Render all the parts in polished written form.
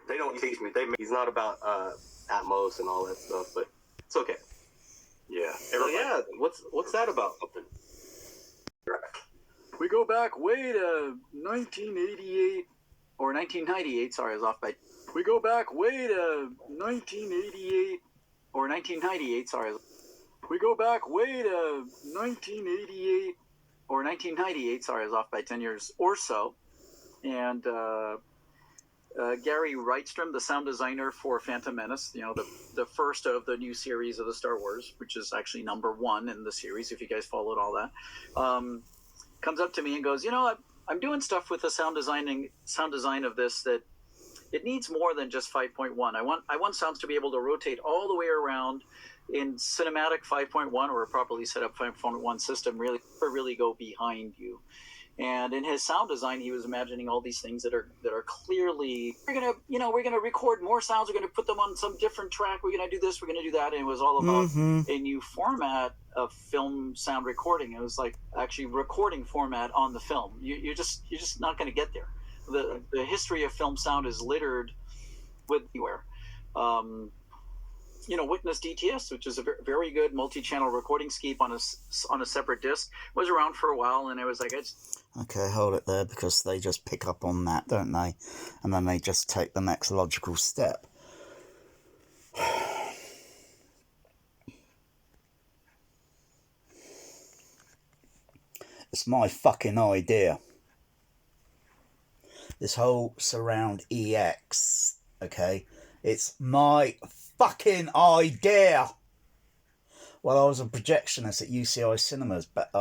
They don't teach me. He's not about Atmos and all that stuff, but it's okay. Yeah. So yeah, what's that about? We go back way to 1988 or 1998. Sorry, I was off by. We go back way to 1988 or 1998. Sorry. We go back way to 1988 or 1998. Sorry, I was off by 10 years or so. And Gary Wrightstrom, the sound designer for Phantom Menace, you know, the first of the new series of the Star Wars, which is actually #1 in the series, if you guys followed all that, comes up to me and goes, you know, I'm doing stuff with the sound design of this that it needs more than just 5.1. I want sounds to be able to rotate all the way around in cinematic 5.1 or a properly set up 5.1 system, really go behind you. And in his sound design, he was imagining all these things that are clearly, we're gonna record more sounds. We're gonna put them on some different track. We're gonna do this. We're gonna do that. And it was all about a new format of film sound recording. It was like actually recording format on the film. You're just not gonna get there. The history of film sound is littered with anywhere. Witness DTS, which is a very good multi-channel recording scheme on a separate disc, was around for a while, and I was like, okay, hold it there, because they just pick up on that, don't they? And then they just take the next logical step. It's my fucking idea. This whole surround EX, okay? It's my fucking idea. Well, I was a projectionist at UCI Cinemas, but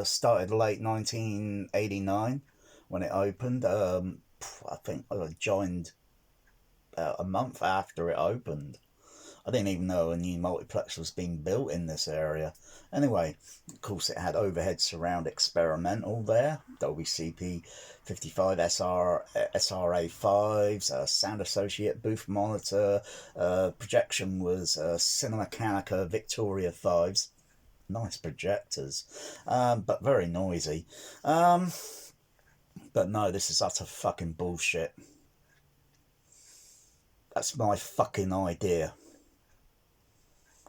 started late 1989 when it opened. I think I joined a month after it opened. I didn't even know a new multiplex was being built in this area. Anyway, of course, it had overhead surround experimental there, Dolby CP 55 SRA5s, a sound associate booth monitor, projection was Cinemacanica Victoria 5s. Nice projectors, but very noisy. But no, this is utter fucking bullshit. That's my fucking idea.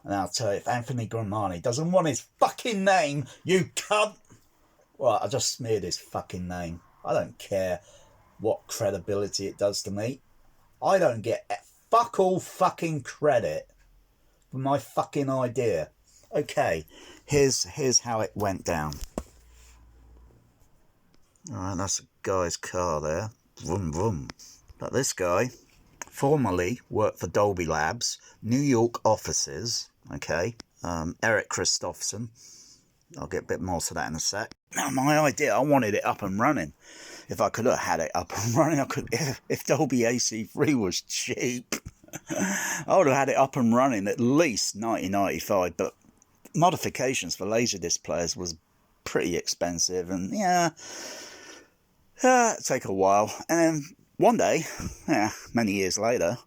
And I'll tell you, if Anthony Grimani doesn't want his fucking name, you cunt! Well, I just smeared his fucking name. I don't care what credibility it does to me. I don't get fuck all fucking credit for my fucking idea. Okay, here's how it went down. Alright, that's a guy's car there. Vroom vroom. But this guy formerly worked for Dolby Labs, New York offices, okay, Eric Christopherson. I'll get a bit more to that in a sec. Now, my idea, I wanted it up and running. If I could have had it up and running, if Dolby AC3 was cheap, I would have had it up and running at least 1995, but modifications for Laserdisc players was pretty expensive, and yeah, it'd take a while. And then one day, many years later,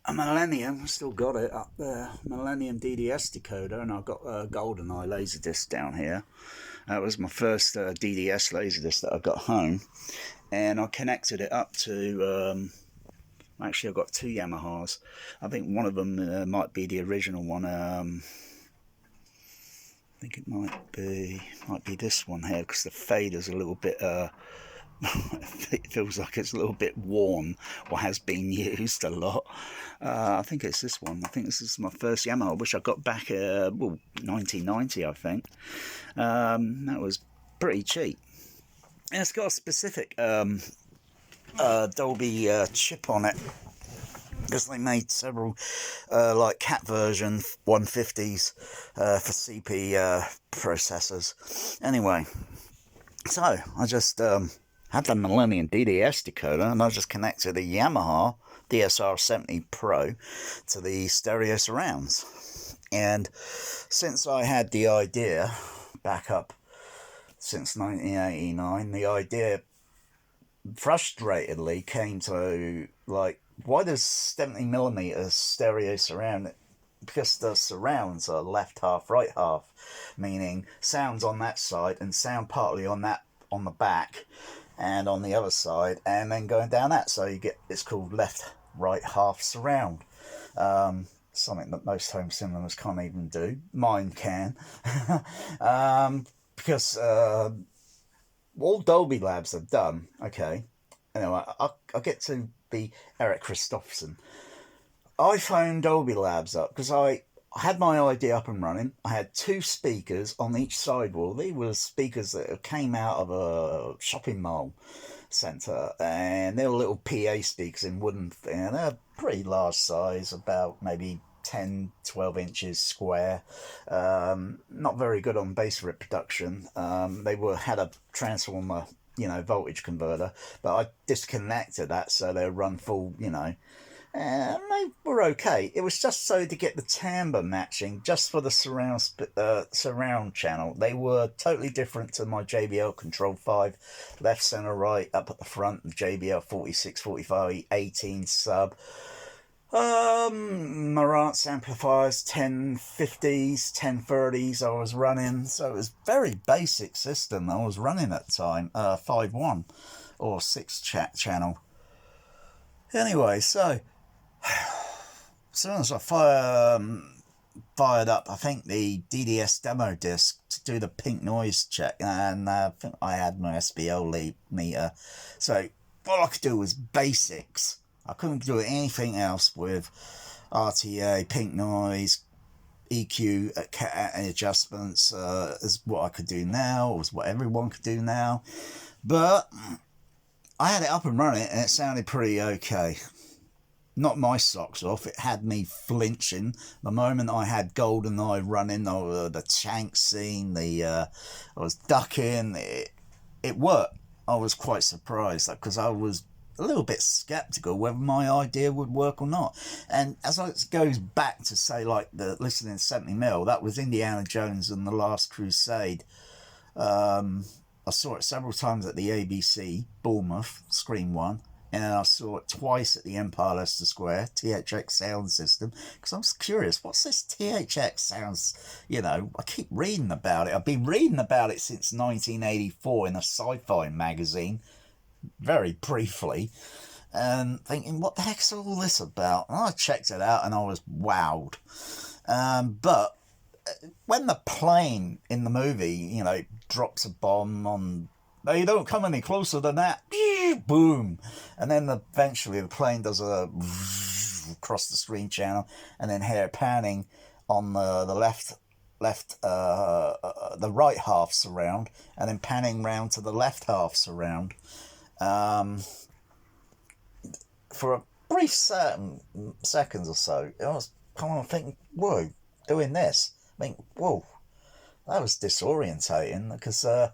a Millennium, I still got it up there, Millennium DDS decoder, and I've got a GoldenEye Laserdisc down here. That was my first DDS Laserdisc that I got home, and I connected it up to, actually I've got two Yamahas. I think one of them might be the original one. I think it might be this one here, because the fader's a little bit it feels like it's a little bit worn, or has been used a lot. I think it's this one. I think this is my first Yamaha, which I got back 1990, I think. That was pretty cheap. And it's got a specific Dolby chip on it, because they made several like cat version 150s for CP processors. Anyway, so I just had the Millennium DDS decoder, and I just connected a Yamaha DSR-70 Pro to the stereo surrounds. And since I had the idea back up since 1989, the idea frustratedly came to, like, why does 70mm stereo surround? Because the surrounds are left half, right half, meaning sounds on that side and sound partly on the back. and on the other side, and then going down that. So you get, it's called left, right, half surround. Something that most home cinemas can't even do. Mine can. Because all Dolby Labs have done, okay. Anyway, I'll get to the Eric Christopherson. I phoned Dolby Labs up because I had my idea up and running. I had 2 speakers on each side wall. They were speakers that came out of a shopping mall centre, and they were little PA speakers in wooden, and they're pretty large size, about maybe 10, 12 inches square. Not very good on bass reproduction. They had a transformer, voltage converter, but I disconnected that so they run full, and they were okay. It was just so to get the timbre matching, just for the surround channel. They were totally different to my JBL Control 5, left, centre, right, up at the front, JBL 46, 45, 18 sub. Marantz amplifiers, 1050s, 1030s I was running, so it was very basic system I was running at the time, 5.1 or 6 channel. Anyway, so as soon as I fired up, I think the DDS demo disc to do the pink noise check, and I think I had my SBL meter, so all I could do was basics. I couldn't do anything else with RTA, pink noise, EQ adjustments, as what I could do now, as what everyone could do now. But I had it up and running, and it sounded pretty okay. Not my socks off. It had me flinching the moment I had GoldenEye running, or the tank scene. I was ducking. It worked. I was quite surprised because I was a little bit skeptical whether my idea would work or not. And as it goes back to say, like, the listening 70mm, that was Indiana Jones and the Last Crusade. I saw it several times at the ABC, Bournemouth, Screen 1. And I saw it twice at the Empire Leicester Square, THX sound system, because I was curious, what's this THX sounds, I keep reading about it. I've been reading about it since 1984 in a sci-fi magazine, very briefly, and thinking, what the heck's all this about? And I checked it out and I was wowed. But when the plane in the movie, drops a bomb on, you don't come any closer than that, boom, and then eventually the plane does a across the screen channel, and then hair panning on the the right half surround, and then panning round to the left half surround. For a brief certain seconds or so, I was kind of thinking, whoa, doing this. I think, whoa, that was disorientating, because of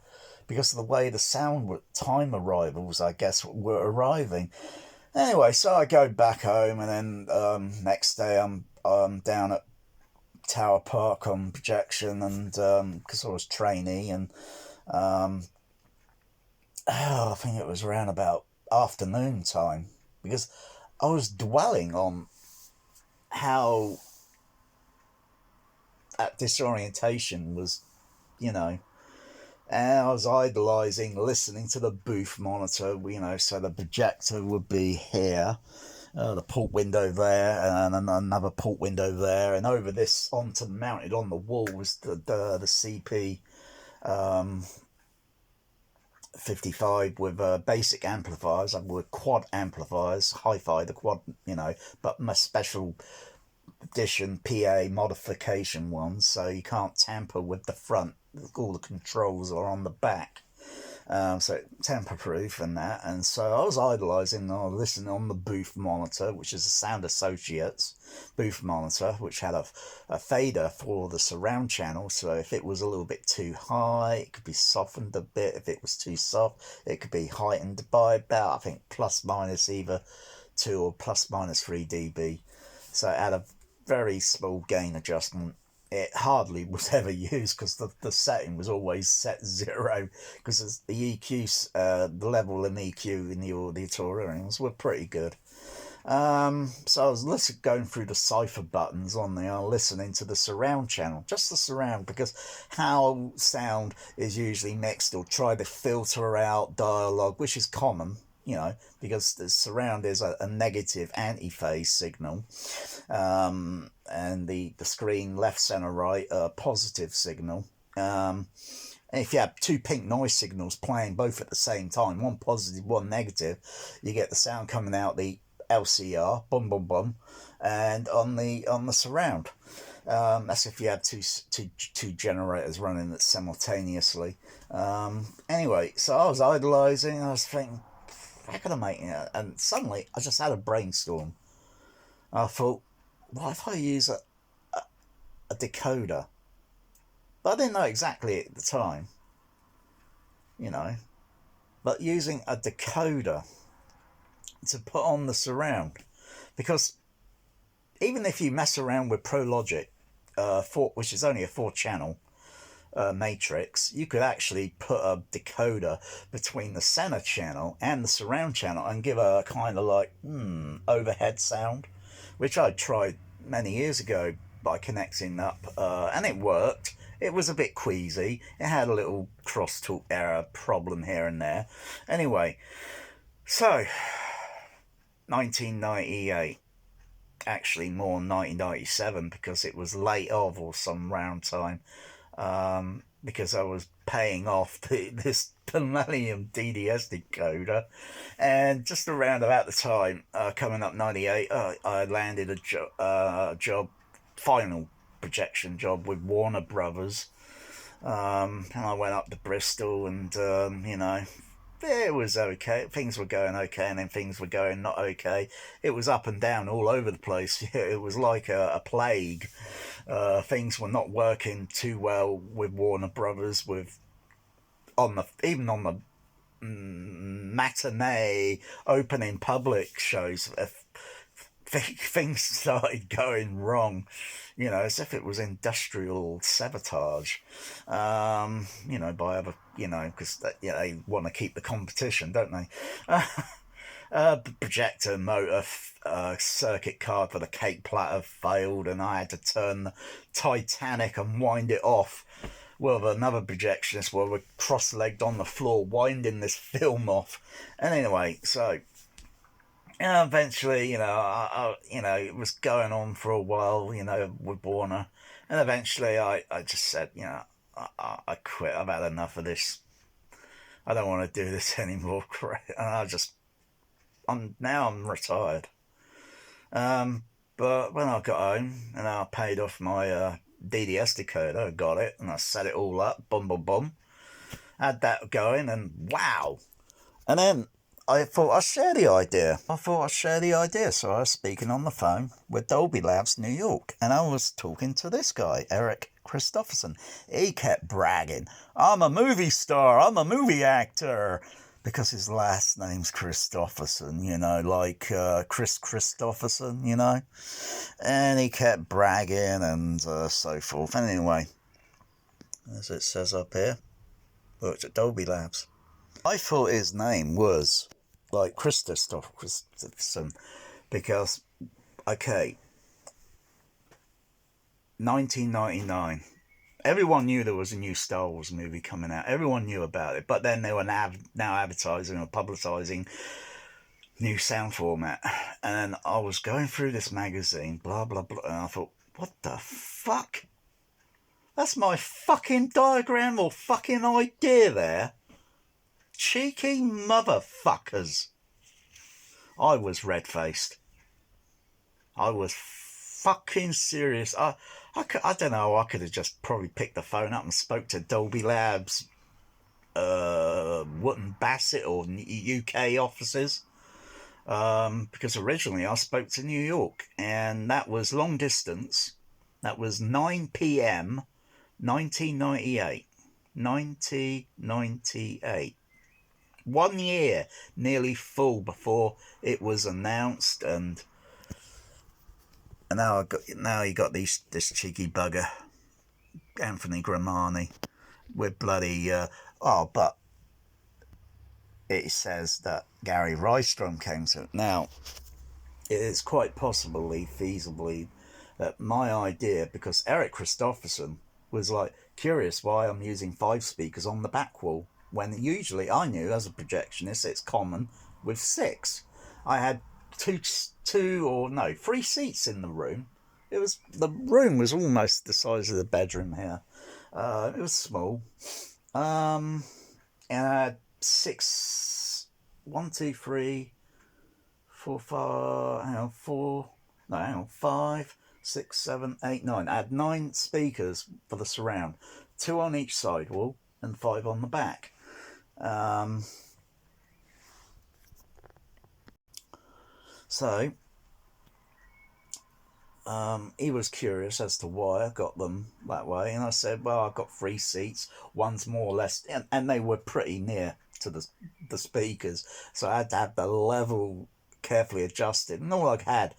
the way the sound time arrivals, I guess, were arriving. Anyway, so I go back home, and then next day I'm down at Tower Park on projection, and because I was trainee, and I think it was around about afternoon time, because I was dwelling on how that disorientation was, and I was idolising listening to the booth monitor, so the projector would be here, the port window there, and another port window there, and over this, mounted on the wall was the CP 55 with basic amplifiers, with quad amplifiers, hi-fi, the quad, but my special edition PA modification ones, so you can't tamper with the front. All the controls are on the back, so tamper proof and that. And so I was idolising, listening on the booth monitor, which is a Sound Associates booth monitor, which had a fader for the surround channel, so if it was a little bit too high, it could be softened a bit. If it was too soft, it could be heightened by about, I think, plus minus either 2 or plus minus 3 dB. So it had a very small gain adjustment. It hardly was ever used because the setting was always set 0, because the EQ, the level in EQ in the auditoriums were pretty good. So I was going through the cipher buttons on there, listening to the surround channel, just the surround, because how sound is usually mixed or try to filter out dialogue, which is common, because the surround is a negative anti-phase signal, and the screen left, center, right, a positive signal. And if you have two pink noise signals playing both at the same time, one positive, one negative, you get the sound coming out the LCR, boom, boom, boom, and on the surround. That's if you have two generators running simultaneously. Anyway, so I was idolizing. I was thinking, how can I make it? And suddenly, I just had a brainstorm. I thought, what if I use a decoder? But I didn't know exactly at the time, but using a decoder to put on the surround, because even if you mess around with ProLogic, which is only a 4-channel matrix, you could actually put a decoder between the center channel and the surround channel and give a kind of like overhead sound, which I tried many years ago by connecting up, and it worked. It was a bit queasy. It had a little crosstalk error problem here and there. Anyway, so 1998, actually more 1997, because it was late of or some round time, because I was paying off this Millennium DDS decoder, and just around about the time, coming up 98, I landed a job, final projection job with Warner Brothers, and I went up to Bristol, and it was okay. Things were going okay, and then things were going not okay. It was up and down all over the place. It was like a plague. Things were not working too well with Warner Brothers. Even on the matinee opening public shows, things started going wrong, as if it was industrial sabotage, by other, because they want to keep the competition, don't they? The projector motor circuit card for the cake platter failed, and I had to turn the Titanic and wind it off with another projectionist while we're cross-legged on the floor winding this film off. And anyway, so eventually, it was going on for a while, with Warner, and eventually I just said, I quit. I've had enough of this. I don't want to do this anymore. And I'm retired. But when I got home and I paid off my DDS decoder, I got it and I set it all up, boom, boom, boom. Had that going, and wow. And then I thought I'd share the idea. So I was speaking on the phone with Dolby Labs, New York, and I was talking to this guy, Eric Christopherson. He kept bragging, I'm a movie star, I'm a movie actor, because his last name's Christopherson, like Chris Christopherson, and he kept bragging and so forth. Anyway, as it says up here, worked at Dolby Labs. I thought his name was like Christopherson because, okay, 1999. Everyone knew there was a new Star Wars movie coming out. Everyone knew about it. But then they were now advertising or publicising new sound format. And I was going through this magazine, blah, blah, blah. And I thought, what the fuck? That's my fucking diagram or fucking idea there. Cheeky motherfuckers. I was red-faced. I was fucking serious. I don't know, I could have just probably picked the phone up and spoke to Dolby Labs, Wootton Bassett or UK offices, because originally I spoke to New York, and that was long distance. That was 9 p.m. 1998. 1998. 1 year nearly full before it was announced, and now you got this cheeky bugger, Anthony Grimani, with bloody but it says that Gary Rystrom came to it. Now, it is quite possibly, feasibly, that my idea, because Eric Christopherson was like curious why I'm using 5 speakers on the back wall, when usually I knew as a projectionist it's common with 6. I had 3 seats in the room. The room was almost the size of the bedroom here. It was small. And I had 6, 1, 2, 3, 4, 5, hang on, 4, no, hang on, 5, 6, 7, 8, 9. I had 9 speakers for the surround, 2 on each side wall and 5 on the back. So he was curious as to why I got them that way, and I said, well, I've got 3 seats, one's more or less, and they were pretty near to the speakers, so I had to have the level carefully adjusted, and all I had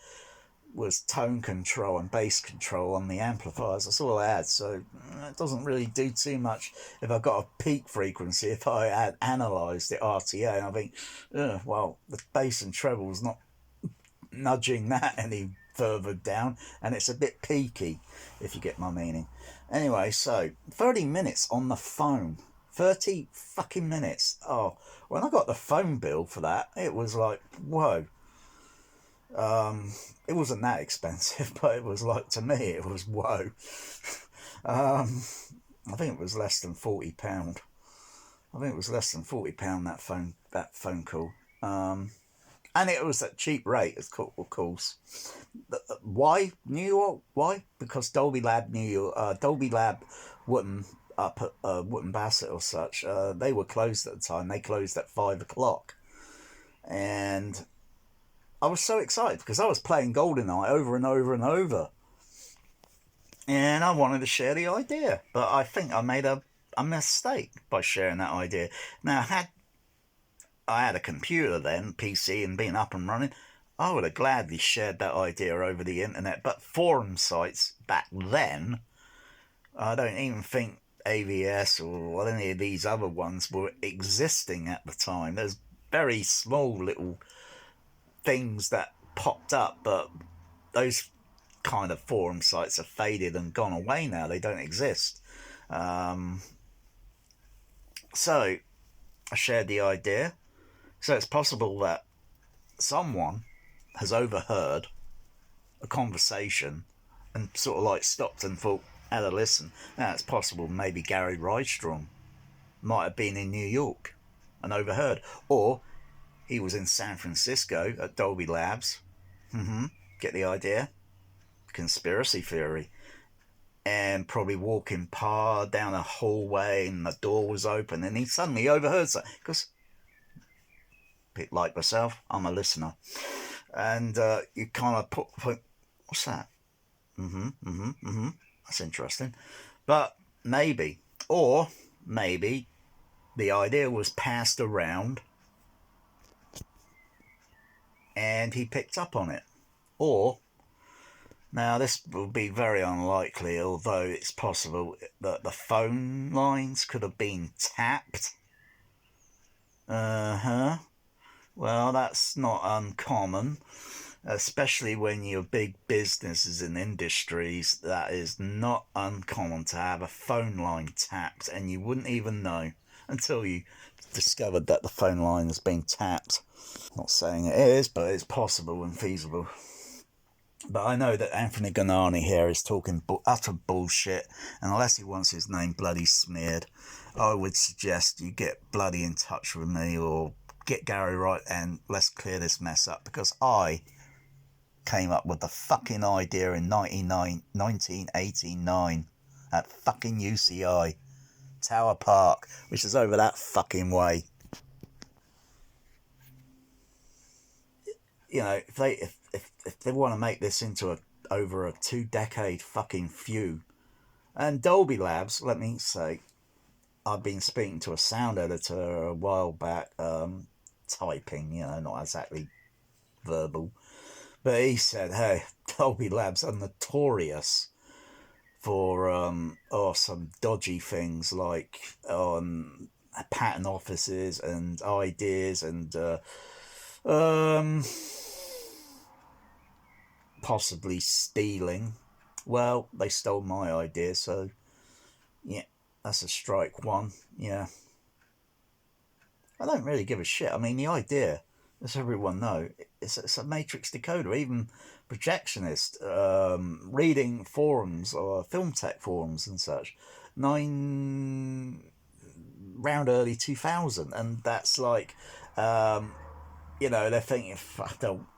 was tone control and bass control on the amplifiers. That's all I had, so it doesn't really do too much if I've got a peak frequency. If I had analysed it RTA, and I think, well, the bass and treble's not nudging that any further down, and it's a bit peaky, if you get my meaning. Anyway, so 30 minutes on the phone. 30 fucking minutes. Oh, when I got the phone bill for that, it was like, whoa. It wasn't that expensive, but it was like, to me, it was whoa. I think it was less than £40. I think it was less than £40 that phone call. And it was at cheap rate, of course. Why New York? Why? Because Dolby Lab New York, Dolby Lab Wootton up at Wootton Bassett or such. They were closed at the time. They closed at 5 o'clock, and I was so excited because I was playing GoldenEye over and over and over, and I wanted to share the idea. But I think I made a mistake by sharing that idea. Now, had I had a computer then, PC, and been up and running, I would have gladly shared that idea over the internet. But forum sites back then, I don't even think AVS or any of these other ones were existing at the time. There's very small little things that popped up, but those kind of forum sites have faded and gone away now. They don't exist. So I shared the idea. So it's possible that someone has overheard a conversation and sort of like stopped and thought, had a listen. Now it's possible maybe Gary Rydstrom might have been in New York and overheard, or he was in San Francisco at Dolby Labs. Get the idea? Conspiracy theory. And probably walking down a hallway and the door was open and he suddenly overheard something. Because, like myself, I'm a listener. And you kind of think, what's that? That's interesting. But maybe, or maybe the idea was passed around and he picked up on it. Or, now this will be very unlikely, although it's possible that the phone lines could have been tapped. Well, that's not uncommon, especially when you're big businesses and industries. That is not uncommon to have a phone line tapped, and you wouldn't even know until you discovered that the phone line has been tapped. Not saying it is, but it's possible and feasible. But I know that Anthony Grimani here is talking utter bullshit, and unless he wants his name bloody smeared, I would suggest you get bloody in touch with me or get Gary Wright and let's clear this mess up, because I came up with the fucking idea in 1989 at fucking UCI Tower Park, which is over that fucking way. You know, if they want to make this into over a 2-decade fucking feud, and Dolby Labs, let me say, I've been speaking to a sound editor a while back, typing, you know, not exactly verbal, but he said, hey, Dolby Labs are notorious for some dodgy things like patent offices and ideas and possibly stealing. Well, they stole my idea, so yeah, that's a strike one. Yeah. I don't really give a shit. I mean, the idea, as everyone know, it's a matrix decoder. Even projectionist, reading forums or film tech forums and such, round early 2000, and that's like, they're thinking,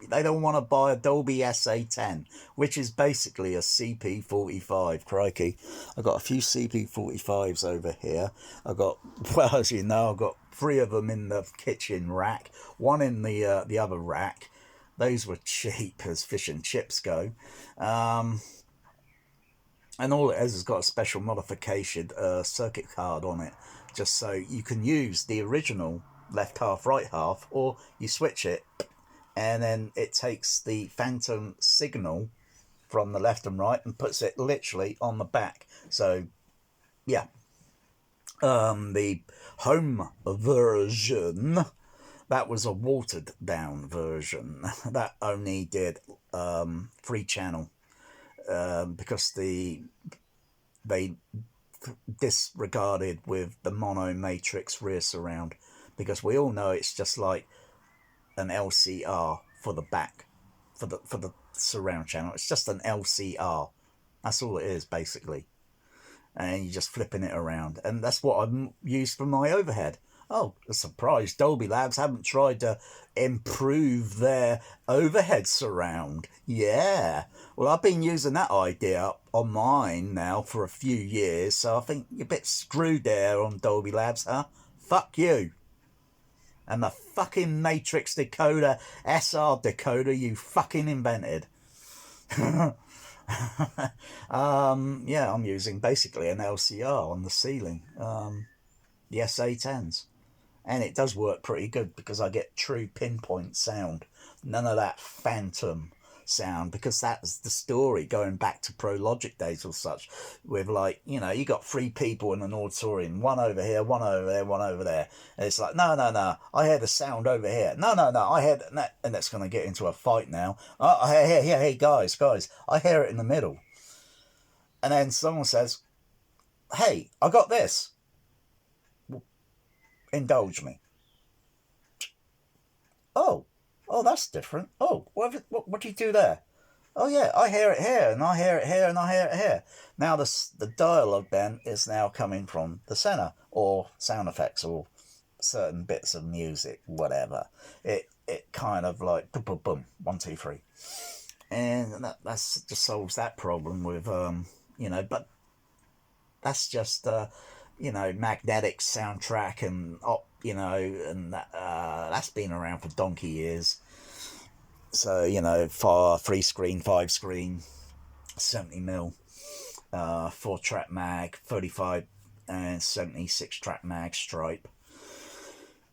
they don't want to buy a Dolby SA10, which is basically a CP45. Crikey, I've got a few CP45s over here. Well, as you know, I've got 3 of them in the kitchen rack, 1 in the other rack. Those were cheap as fish and chips go. And all it has got a special modification circuit card on it, just so you can use the original left half, right half, or you switch it, and then it takes the phantom signal from the left and right and puts it literally on the back. So, yeah. The home version, that was a watered down version. That only did 3 channel. Because they disregarded with the mono matrix rear surround, because we all know it's just like an LCR for the back, for the surround channel. It's just an LCR. That's all it is basically, and you're just flipping it around, and that's what I've used for my overhead. Oh, a surprise, Dolby Labs haven't tried to improve their overhead surround. Yeah. Well, I've been using that idea on mine now for a few years, so I think you're a bit screwed there on Dolby Labs, huh? Fuck you. And the fucking Matrix decoder, SR decoder you fucking invented. Yeah, I'm using basically an LCR on the ceiling. The SA10s. And it does work pretty good because I get true pinpoint sound. None of that phantom sound, because that's the story going back to Pro Logic days or such, with like, you got 3 people in an auditorium, 1 over here, 1 over there, 1 over there. And it's like, no, I hear the sound over here. No, I hear that. And that's going to get into a fight now. Hey, guys, I hear it in the middle. And then someone says, hey, I got this. Indulge me. Oh, that's different. Oh, what do you do there? Oh yeah, I hear it here, and I hear it here, and I hear it here. Now the dialogue then is now coming from the center, or sound effects, or certain bits of music, whatever. It kind of like boom, boom, boom, 1, 2, 3, and that's just solves that problem with but that's just magnetic soundtrack and and that's been around for donkey years. So 3 screen, 5 screen, 70mm, 4-track mag, 35 and 76 track mag stripe.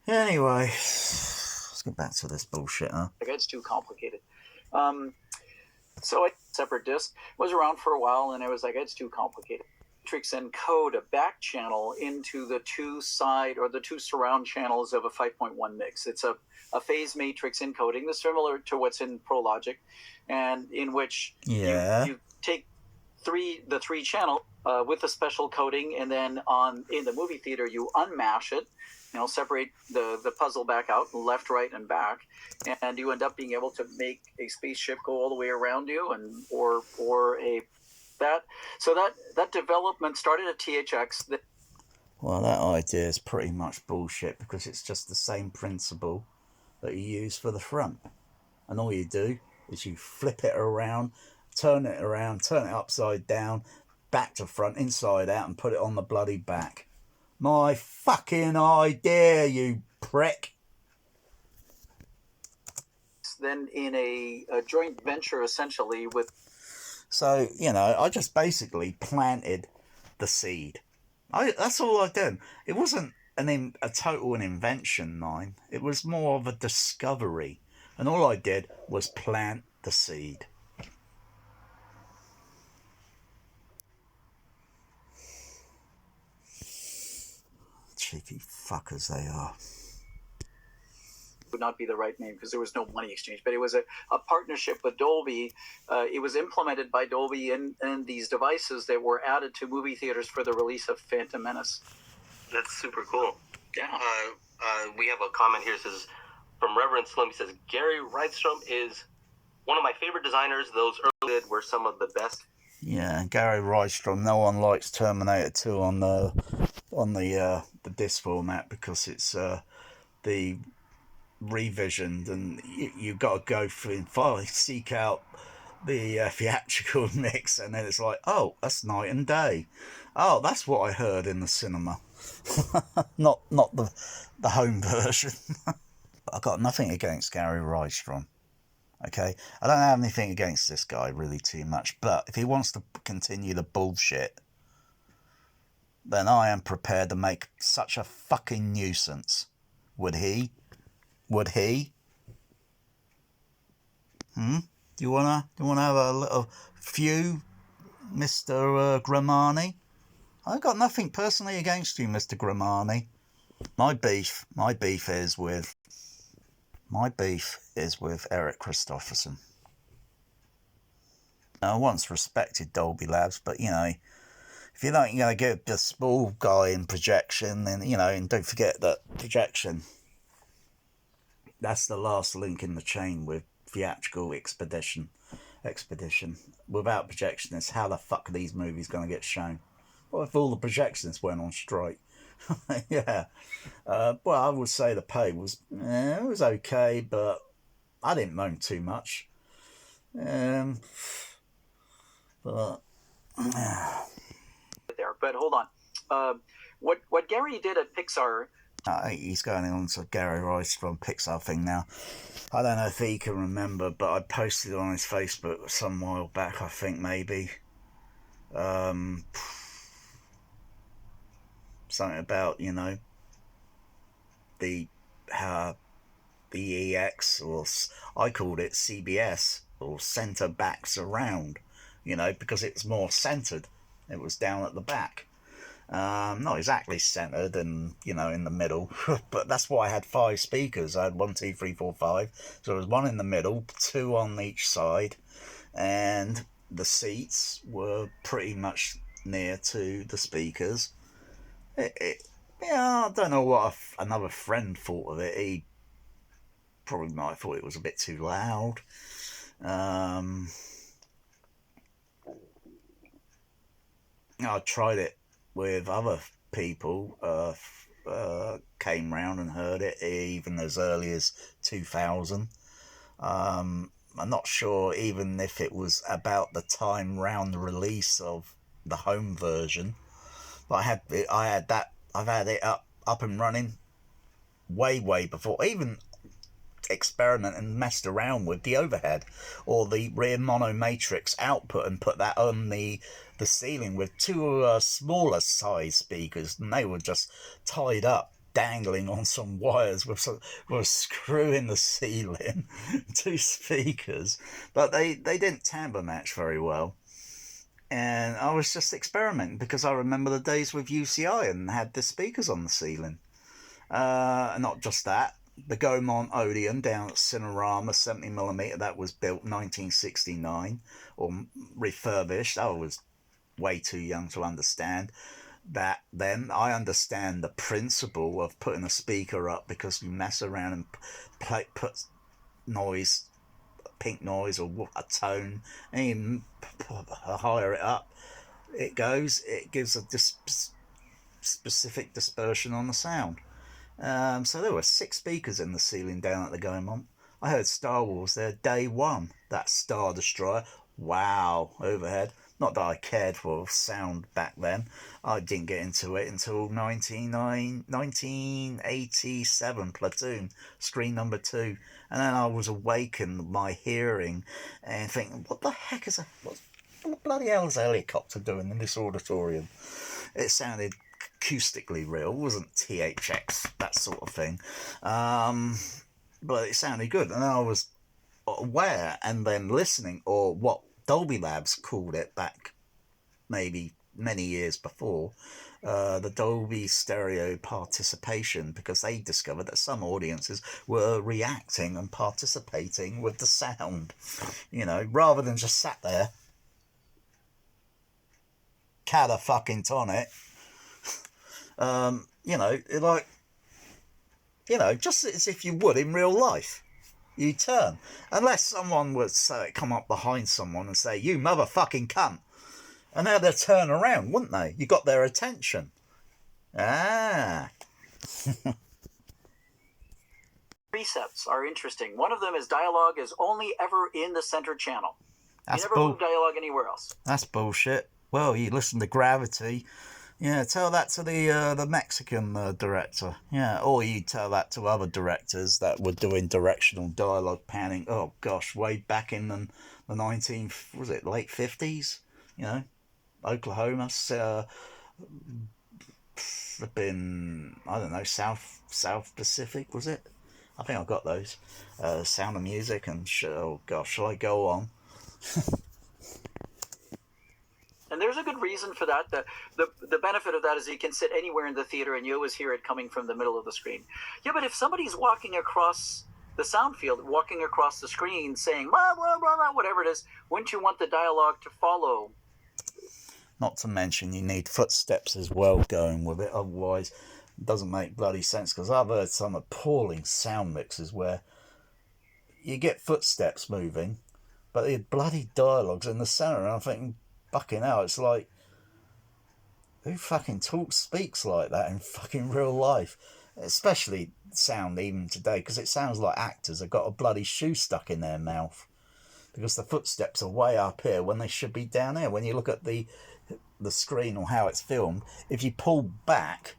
Anyway, let's get back to this bullshit, huh? It's too complicated. So a separate disc was around for a while, and I was like, it's too complicated. Matrix encode a back channel into the 2 side or the 2 surround channels of a 5.1 mix. It's a phase matrix encoding that's similar to what's in Pro Logic, and in which you take the 3 channel with a special coding, and then in the movie theater you unmash it, separate the puzzle back out, left, right, and back, and you end up being able to make a spaceship go all the way around you, and or a that. So that development started at THX. Well, that idea is pretty much bullshit, because it's just the same principle that you use for the front. And all you do is you flip it around, turn it upside down, back to front, inside out, and put it on the bloody back. My fucking idea, you prick. Then in a joint venture, essentially, with... So, I just basically planted the seed. That's all I did. It wasn't a total invention, mine. It was more of a discovery. And all I did was plant the seed. Cheeky fuckers they are. would not be the right name because there was no money exchange, but it was a partnership with Dolby. It was implemented by Dolby in these devices that were added to movie theaters for the release of Phantom Menace. That's super cool. Yeah. We have a comment here. It says, from Reverend Slim, he says, Gary Rydstrom is one of my favorite designers. Those early were some of the best. Yeah, Gary Rydstrom. No one likes Terminator 2 on the disc format because it's the revisioned, and you've got to go through and finally seek out the theatrical mix, and then it's like, oh, that's night and day. Oh, that's what I heard in the cinema. not the home version. I've got nothing against Gary Rydstrom. Okay, I don't have anything against this guy really too much, but if he wants to continue the bullshit, then I am prepared to make such a fucking nuisance. Would he? Would he? Do you wanna have a little few, Mr. Grimani? I've got nothing personally against you, Mr. Grimani. My beef is with Eric Christopherson. I once respected Dolby Labs, but if you're not going to get the small guy in projection, then and don't forget that projection, that's the last link in the chain with theatrical expedition. Without projectionists, how the fuck are these movies going to get shown? What if all the projectionists went on strike? Yeah. Well, I would say the pay was it was okay, but I didn't moan too much. But But hold on. What Gary did at Pixar. He's going on to Gary Rydstrom Pixar thing now. I don't know if he can remember, but I posted on his Facebook some while back, I think maybe. Something about, the EX, or I called it CBS, or centre back surround, because it's more centred. It was down at the back. Not exactly centred and, in the middle, but that's why I had 5 speakers. I had 1, 2, 3, 4, 5. So there was 1 in the middle, 2 on each side, and the seats were pretty much near to the speakers. I don't know what another friend thought of it. He probably might have thought it was a bit too loud. I tried it with other people, came round and heard it even as early as 2000. I'm not sure even if it was about the time round the release of the home version. But I've had it up and running way before. I even experiment and messed around with the overhead or the rear mono matrix output and put that on the ceiling with 2 smaller size speakers, and they were just tied up, dangling on some wires with a screw in the ceiling. 2 speakers, but they didn't timbre match very well. And I was just experimenting because I remember the days with UCI and had the speakers on the ceiling. Not just that, the Gaumont Odeon down at Cinerama 70mm, that was built 1969 or refurbished. I was way too young to understand that then. I understand the principle of putting a speaker up because you mess around and put noise, pink noise or a tone, and you higher it up it goes, it gives a specific dispersion on the sound. So there were 6 speakers in the ceiling down at the Gaumont. I heard Star Wars there day one. That Star Destroyer, wow, overhead. Not that I cared for sound back then. I didn't get into it until 1987, Platoon, screen number 2. And then I was awakened my hearing and thinking, what the heck is that? What the bloody hell is a helicopter doing in this auditorium? It sounded acoustically real, it wasn't THX, that sort of thing. But it sounded good. And I was aware and then listening, or what Dolby Labs called it back maybe many years before, the Dolby stereo participation, because they discovered that some audiences were reacting and participating with the sound, rather than just sat there cat a fucking tonic, just as if you would in real life. You turn, unless someone would come up behind someone and say, "You motherfucking cunt," and now they'd turn around, wouldn't they? You got their attention. Precepts are interesting. One of them is dialogue is only ever in the center channel. You never move dialogue anywhere else. That's bullshit. Well, you listen to Gravity. Yeah, tell that to the Mexican director. Yeah, or you tell that to other directors that were doing directional dialogue panning. Oh gosh, way back in the late 50s? Oklahoma. Been, I don't know, South Pacific, was it? I think I got those. Sound of Music and oh gosh, shall I go on? And there's a good reason for that. The benefit of that is you can sit anywhere in the theater and you always hear it coming from the middle of the screen. Yeah, but if somebody's walking across the sound field, walking across the screen saying, blah, blah, blah, blah, whatever it is, wouldn't you want the dialogue to follow? Not to mention you need footsteps as well going with it, otherwise it doesn't make bloody sense, because I've heard some appalling sound mixes where you get footsteps moving, but the bloody dialogue's in the centre, and I'm thinking, fucking hell, it's like, who fucking speaks like that in fucking real life? Especially sound even today, because it sounds like actors have got a bloody shoe stuck in their mouth, because the footsteps are way up here when they should be down here. When you look at the screen or how it's filmed, if you pull back,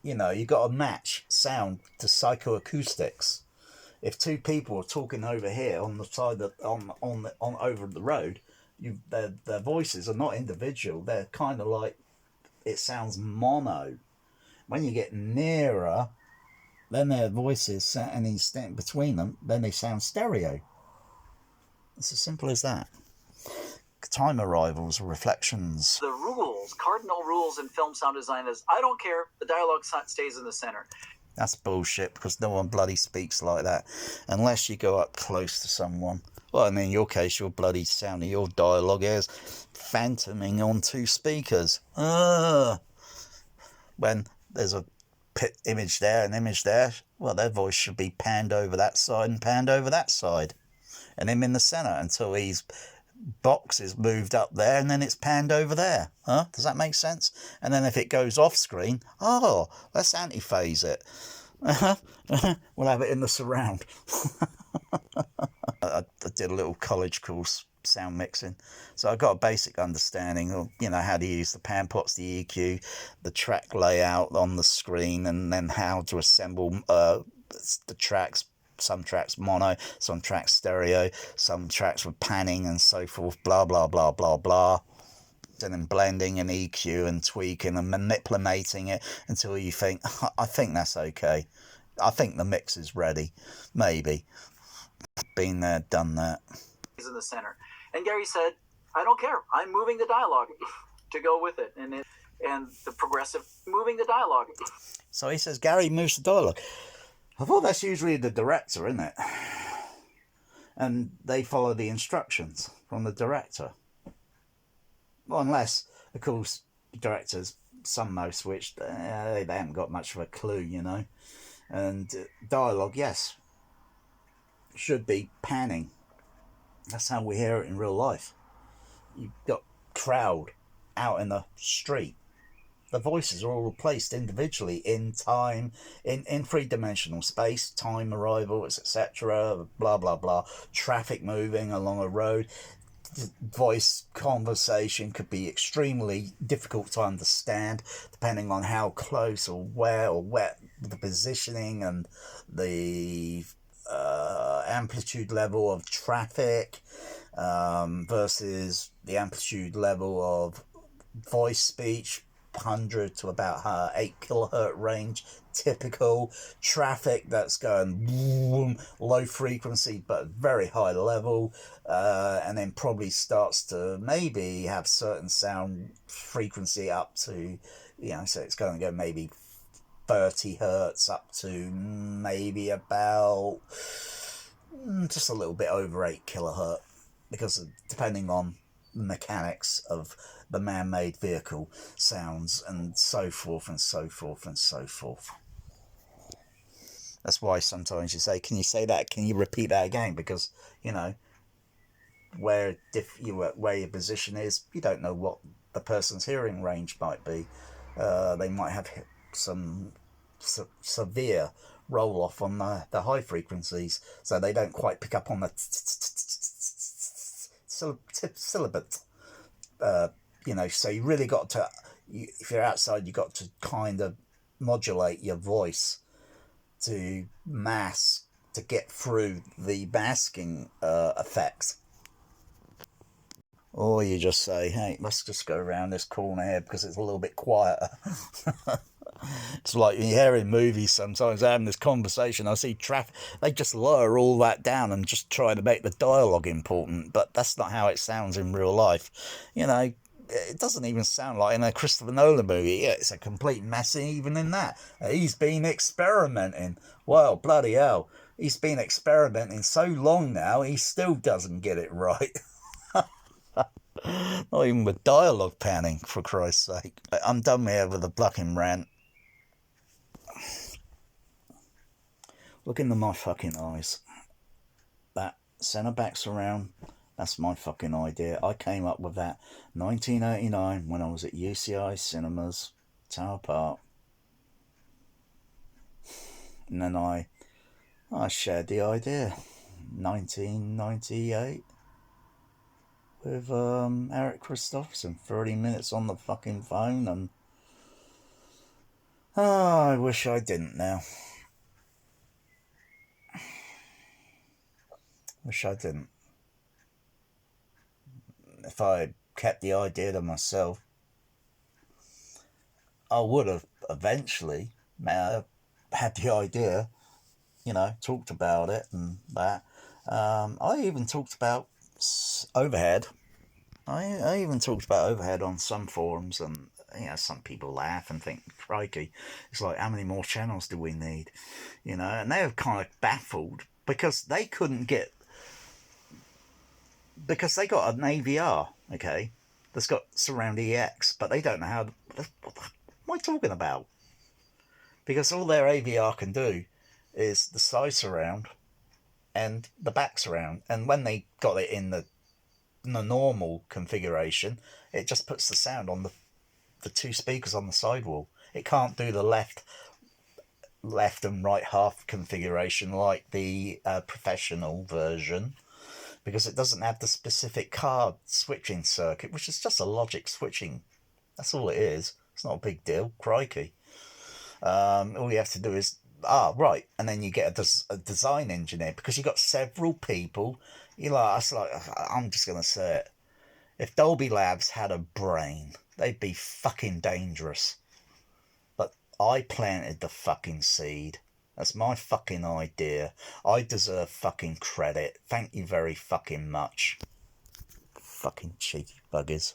you got to match sound to psychoacoustics. If two people are talking over here on the side of, on over the road, their voices are not individual. They're kind of like, it sounds mono. When you get nearer, then their voices and instant between them, then they sound stereo. It's as simple as that. Time arrivals, reflections. The rules, cardinal rules in film sound design is, I don't care, the dialogue stays in the center. That's bullshit, because no one bloody speaks like that unless you go up close to someone. Well, and in your case, your bloody sound of your dialogue is phantoming on two speakers. When there's a image there, an image there, well, their voice should be panned over that side and panned over that side, and him in the centre until his box is moved up there, and then it's panned over there. Does that make sense? And then if it goes off screen, let's anti-phase it. We'll have it in the surround. I did a little college course, sound mixing, so I got a basic understanding of how to use the pan pots, the EQ, the track layout on the screen, and then how to assemble the tracks. Some tracks mono, some tracks stereo, some tracks with panning and so forth, blah blah blah blah blah, and then blending and EQ and tweaking and manipulating it until you think, I think that's okay, I think the mix is ready. Maybe. Been there, done that. He's in the center. And Gary said, I don't care, I'm moving the dialogue to go with it, and the progressive moving the dialogue. So he says Gary moves the dialogue. I thought that's usually the director, isn't it? And they follow the instructions from the director. Well, unless, of course, directors, most which they haven't got much of a clue, And dialogue, yes, should be panning. That's how we hear it in real life. You've got crowd out in the street. The voices are all placed individually in time, in three-dimensional space, time, arrivals, etc., blah, blah, blah. Traffic moving along a road. Voice conversation could be extremely difficult to understand, depending on how close or where the positioning and the amplitude level of traffic versus the amplitude level of voice speech, 500 to about 8 kilohertz range. Typical traffic that's going boom, low frequency but very high level, and then probably starts to maybe have certain sound frequency up to, so it's going to go maybe 30 hertz up to maybe about just a little bit over 8 kilohertz, because depending on the mechanics of the man-made vehicle sounds and so forth and so forth and so forth. That's why sometimes you say, can you say that? Can you repeat that again? Because, where your position is, you don't know what the person's hearing range might be. They might have some severe roll off on the high frequencies, so they don't quite pick up on the syllabate. So you really got to, if you're outside, you got to kind of modulate your voice to get through the masking effects. Or you just say, hey, let's just go around this corner here because it's a little bit quieter. It's like you hear in movies sometimes having this conversation, I see traffic, they just lower all that down and just try to make the dialogue important, but that's not how it sounds in real life. It doesn't even sound like in a Christopher Nolan movie. Yeah, it's a complete mess even in that. He's been experimenting. Well, bloody hell. He's been experimenting so long now, he still doesn't get it right. Not even with dialogue panning, for Christ's sake. I'm done here with the fucking rant. Look into my fucking eyes. That centre back surround, that's my fucking idea. I came up with that 1989 when I was at UCI Cinemas, Tower Park. And then I shared the idea 1998 with Eric Christopherson. 30 minutes on the fucking phone, and I wish I didn't now. Wish I didn't. If I kept the idea to myself, I would have eventually had the idea, talked about it and that. I even talked about overhead. I even talked about overhead on some forums, and some people laugh and think, crikey, it's like, how many more channels do we need? And they were kind of baffled because they couldn't get, because they got an AVR, okay, that's got surround EX, but they don't know how. What am I talking about? Because all their AVR can do is the side surround and the back surround, and when they got it in the normal configuration, it just puts the sound on the two speakers on the sidewall. It can't do the left and right half configuration like the professional version, because it doesn't have the specific card switching circuit, which is just a logic switching. That's all it is. It's not a big deal. Crikey. All you have to do is, right, and then you get a design engineer, because you've got several people. I'm just going to say it. If Dolby Labs had a brain, they'd be fucking dangerous. But I planted the fucking seed. That's my fucking idea. I deserve fucking credit. Thank you very fucking much. Fucking cheeky buggers.